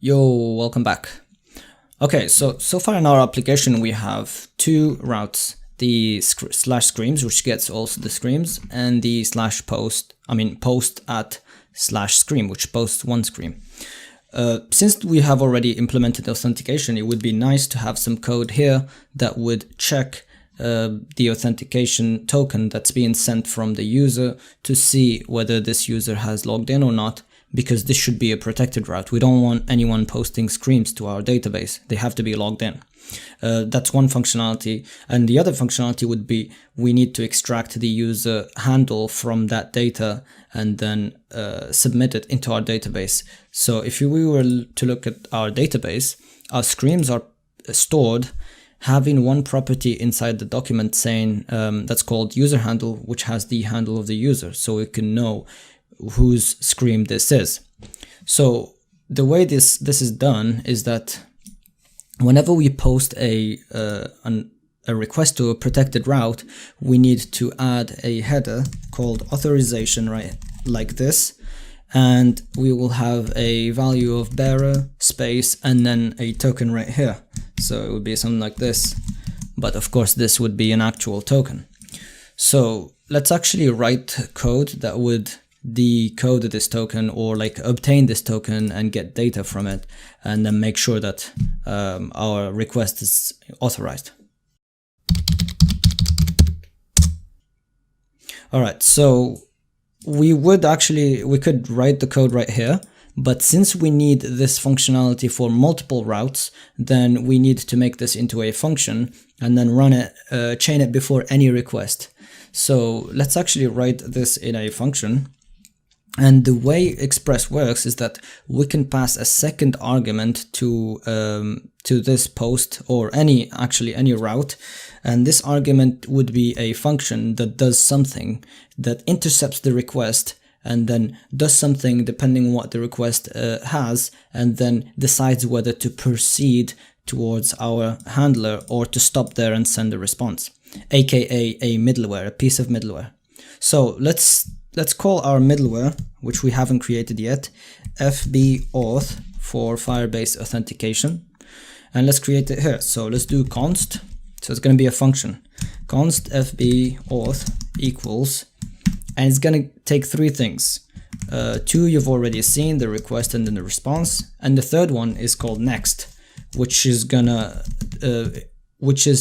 Yo, welcome back. Okay, so far in our application we have two routes, the slash screams, which gets also the screams, and the post at slash scream, which posts one scream. Since we have already implemented authentication, it would be nice to have some code here that would check the authentication token that's being sent from the user to see whether this user has logged in or not, because this should be a protected route. We don't want anyone posting screams to our database. They have to be logged in. That's one functionality. And the other functionality would be we need to extract the user handle from that data and then submit it into our database. So if we were to look at our database, our screams are stored having one property inside the document saying that's called user handle, which has the handle of the user, so we can know whose scream this is. So the way this is done is that whenever we post a request to a protected route, we need to add a header called authorization, right, like this, and we will have a value of bearer space and then a token right here. So it would be something like this, but of course this would be an actual token. So let's actually write code that would decode this token, or like obtain this token and get data from it, and then make sure that our request is authorized. Alright, so we could write the code right here, but since we need this functionality for multiple routes, then we need to make this into a function and then run it, chain it before any request. So let's actually write this in a function. And the way Express works is that we can pass a second argument to this post, or any route, and this argument would be a function that does something that intercepts the request and then does something depending on what the request has, and then decides whether to proceed towards our handler or to stop there and send a response, aka a middleware, a piece of middleware. So let's call our middleware, which we haven't created yet, fbauth for Firebase Authentication, and let's create it here. So let's do const, so it's going to be a function, const fbauth equals, and it's going to take three things. Two you've already seen, the request and then the response, and the third one is called next, which is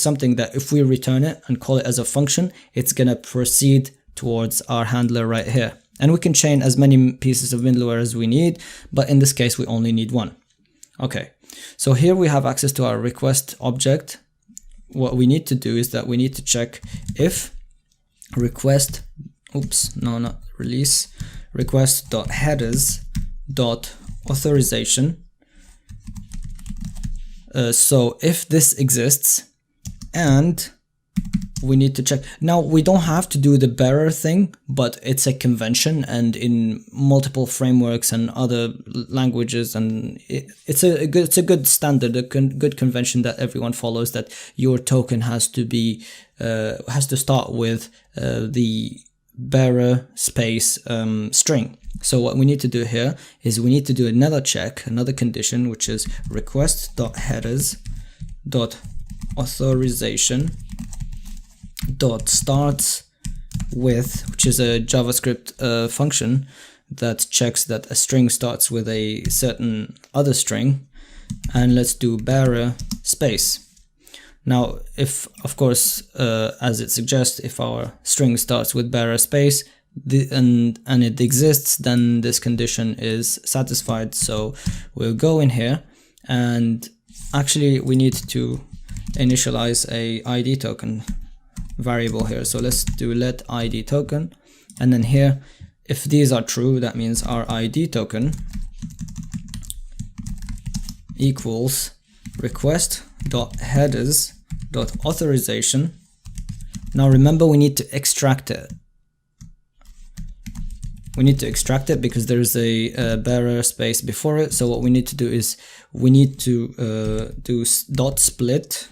something that if we return it and call it as a function, it's going to proceed towards our handler right here. And we can chain as many pieces of middleware as we need, but in this case we only need one. Okay, so here we have access to our request object. What we need to do is that we need to check if request request.headers.authorization. So if this exists, and we need to check. Now we don't have to do the bearer thing, but it's a convention, and in multiple frameworks and other languages, and it's a good standard, a good convention that everyone follows, that your token has to start with the bearer space string. So what we need to do here is we need to do another check, another condition, which is request.headers.authorization starts with, which is a JavaScript function that checks that a string starts with a certain other string, and let's do bearer space. Now, if of course, as it suggests, if our string starts with bearer space and it exists, then this condition is satisfied. So we'll go in here, and actually we need to initialize a ID token variable here. So let's do let ID token, and then here, if these are true, that means our ID token equals request.headers.authorization. Now remember, we need to extract it. We need to extract it because there's a bearer space before it. So what we need to do is we need to do .split,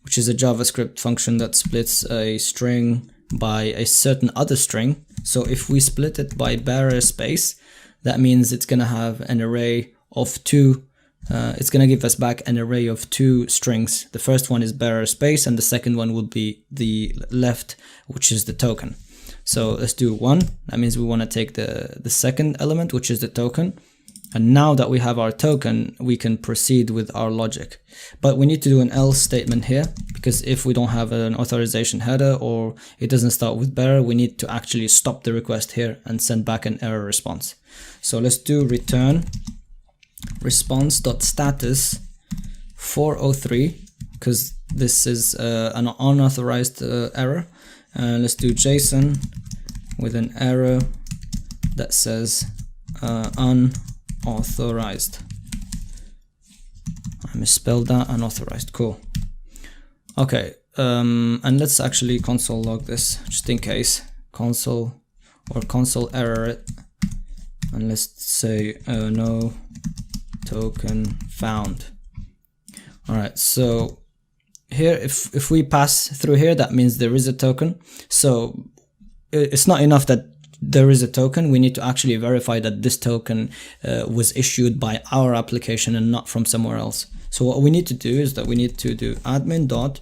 which is a JavaScript function that splits a string by a certain other string. So if we split it by bearer space, that means it's going to have an array of two it's going to give us back an array of 2 strings. The first one is bearer space, and the second one will be the left, which is the token. So let's do 1. That means we want to take the second element, which is the token. And now that we have our token, we can proceed with our logic. But we need to do an else statement here, because if we don't have an authorization header or it doesn't start with bearer, we need to actually stop the request here and send back an error response. So let's do return response.status 403, because this is an unauthorized error. Let's do JSON with an error that says unauthorized. I misspelled that, unauthorized. Cool. Okay, and let's actually console log this just in case. Console error it, and let's say no token found. All right, so here if we pass through here, that means there is a token. So it's not enough that there is a token, we need to actually verify that this token was issued by our application and not from somewhere else. So what we need to do is that we need to do admin.auth,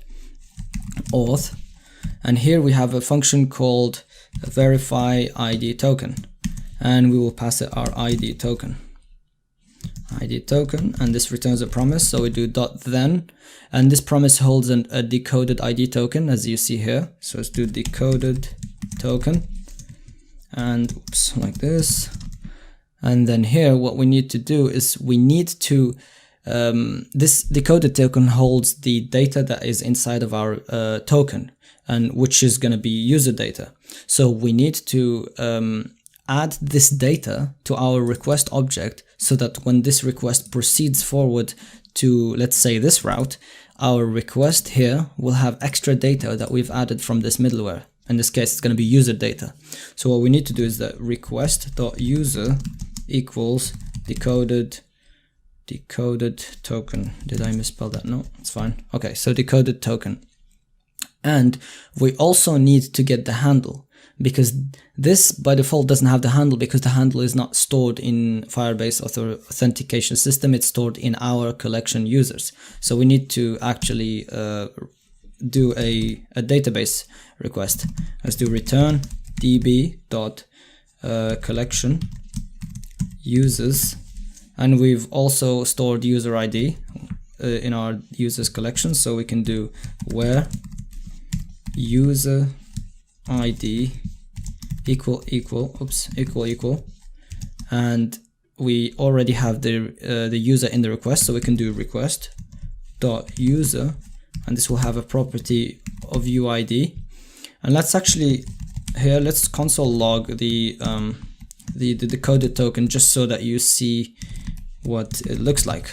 and here we have a function called verify ID token, and we will pass it our ID token, and this returns a promise. So we do .then, and this promise holds a decoded ID token, as you see here. So let's do decoded token, and oops, like this. And then here what we need to do is we need to this decoded token holds the data that is inside of our token, and which is going to be user data. So we need to add this data to our request object, so that when this request proceeds forward to, let's say, this route, our request here will have extra data that we've added from this middleware. In this case, it's going to be user data. So what we need to do is that request.user equals decoded token. Did I misspell that? No, it's fine. Okay, so decoded token. And we also need to get the handle, because this by default doesn't have the handle, because the handle is not stored in Firebase authentication system. It's stored in our collection users. So we need to actually do a database request. Let's do return db.collection users, and we've also stored user ID in our users collection, so we can do where user ID equal, and we already have the user in the request, so we can do request.user, and this will have a property of UID. And let's actually here, let's console log the decoded token, just so that you see what it looks like.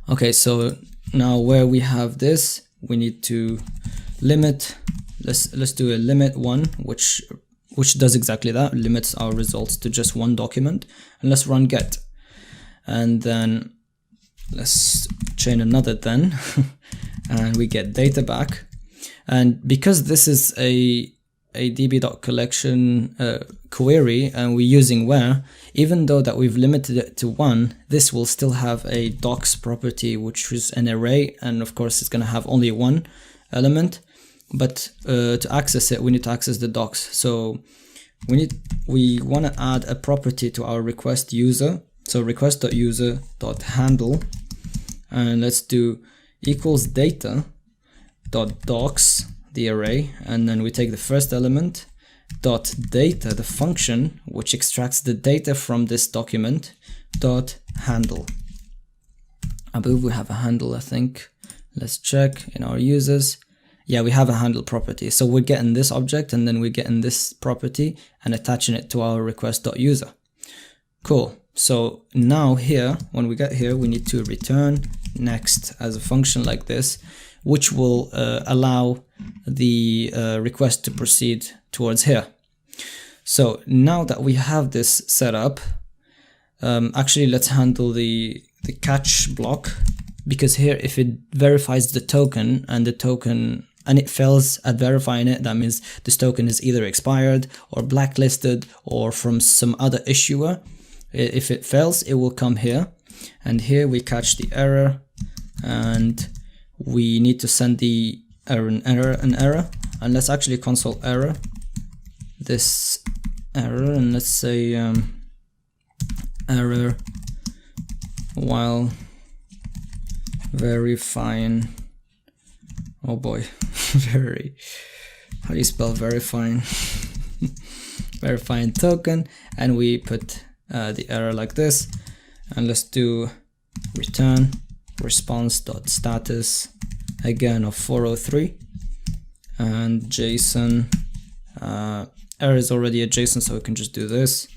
Okay, so now where we have this, we need to limit. Let's do a limit 1, which does exactly that, limits our results to just one document. And let's run get, and then let's chain another then and we get data back. And because this is a db.collection query and we're using where, even though that we've limited it to 1, this will still have a docs property, which is an array, and of course it's going to have only one element. But to access it, we need to access the docs. So we want to add a property to our request user. So request.user.handle, and let's do equals data.docs, the array, and then we take the first element, .data, the function which extracts the data from this document, .handle. I believe we have a handle, I think. Let's check in our users. Yeah, we have a handle property. So we're getting this object, and then we're getting this property and attaching it to our request.user. Cool. So now here, when we get here, we need to return next as a function like this, which will allow the request to proceed towards here. So now that we have this set up, actually let's handle the catch block, because here if it verifies the token and it fails at verifying it, that means this token is either expired or blacklisted or from some other issuer. If it fails, it will come here. and here we catch the error, and we need to send the error an error, and let's actually console error this error, and let's say error while verifying. Oh boy, how do you spell verifying? Verifying token, and we put the error like this, and let's do return response.status again of 403, and JSON error is already a JSON, so we can just do this,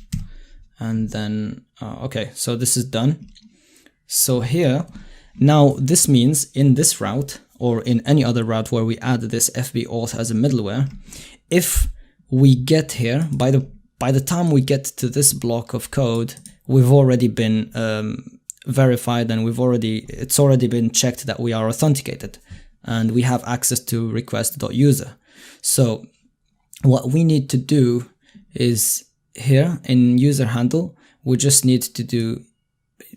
and then okay, so this is done. So here now this means in this route or in any other route where we add this FB auth as a middleware, if we get here, by the time we get to this block of code, we've already been verified, and it's already been checked that we are authenticated, and we have access to request.user. So what we need to do is here in user handle, we just need to do,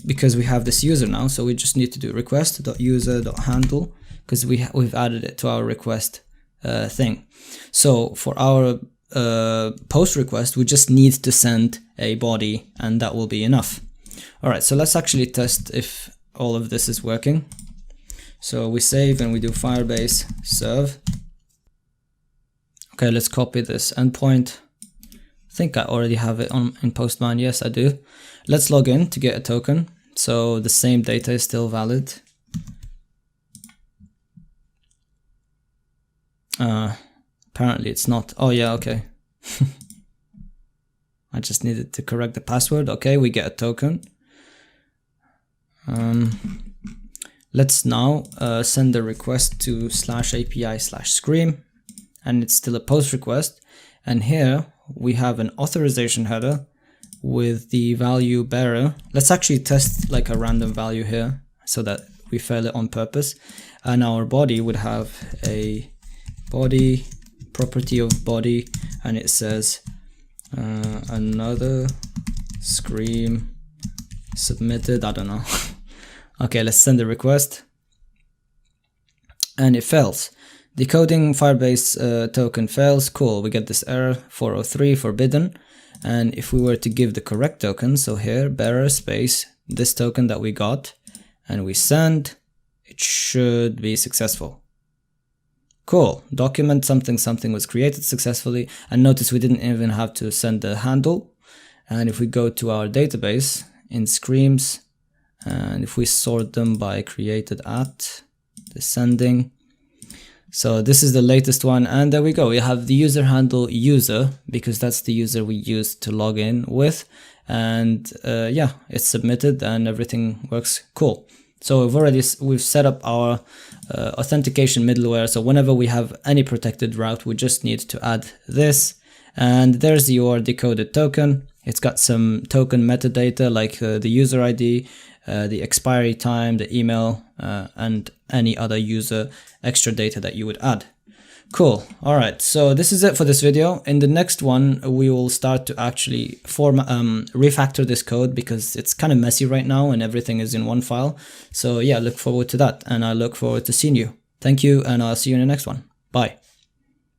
because we have this user now, so we just need to do request.user.handle, because we've added it to our request thing. So for our post request, we just need to send a body, and that will be enough. All right, so let's actually test if all of this is working. So we save and we do Firebase serve. Okay, let's copy this endpoint. I think I already have it in Postman. Yes, I do. Let's log in to get a token. So the same data is still valid. Apparently it's not. Oh yeah, okay. I just needed to correct the password. Okay, we get a token. Let's now send a request to /API/scream, and it's still a post request. And here we have an authorization header with the value bearer. Let's actually test like a random value here so that we fail it on purpose. And our body would have a body property of body, and it says another scream submitted. I don't know. Okay, let's send the request, and it fails. Decoding Firebase token fails. Cool, we get this error 403 forbidden. And if we were to give the correct token, so here bearer space this token that we got, and we send, it should be successful. Cool, document something was created successfully, and notice we didn't even have to send the handle. And if we go to our database in screams, and if we sort them by created at descending, so this is the latest one, and there we go. We have the user handle user, because that's the user we used to log in with, and yeah, it's submitted and everything works cool. So we've set up our authentication middleware. So whenever we have any protected route, we just need to add this, and there's your decoded token. It's got some token metadata like the user ID, the expiry time, the email, and any other user extra data that you would add. Cool. All right. So this is it for this video. In the next one, we will start to actually refactor this code, because it's kind of messy right now and everything is in one file. So yeah, look forward to that, and I look forward to seeing you. Thank you, and I'll see you in the next one. Bye.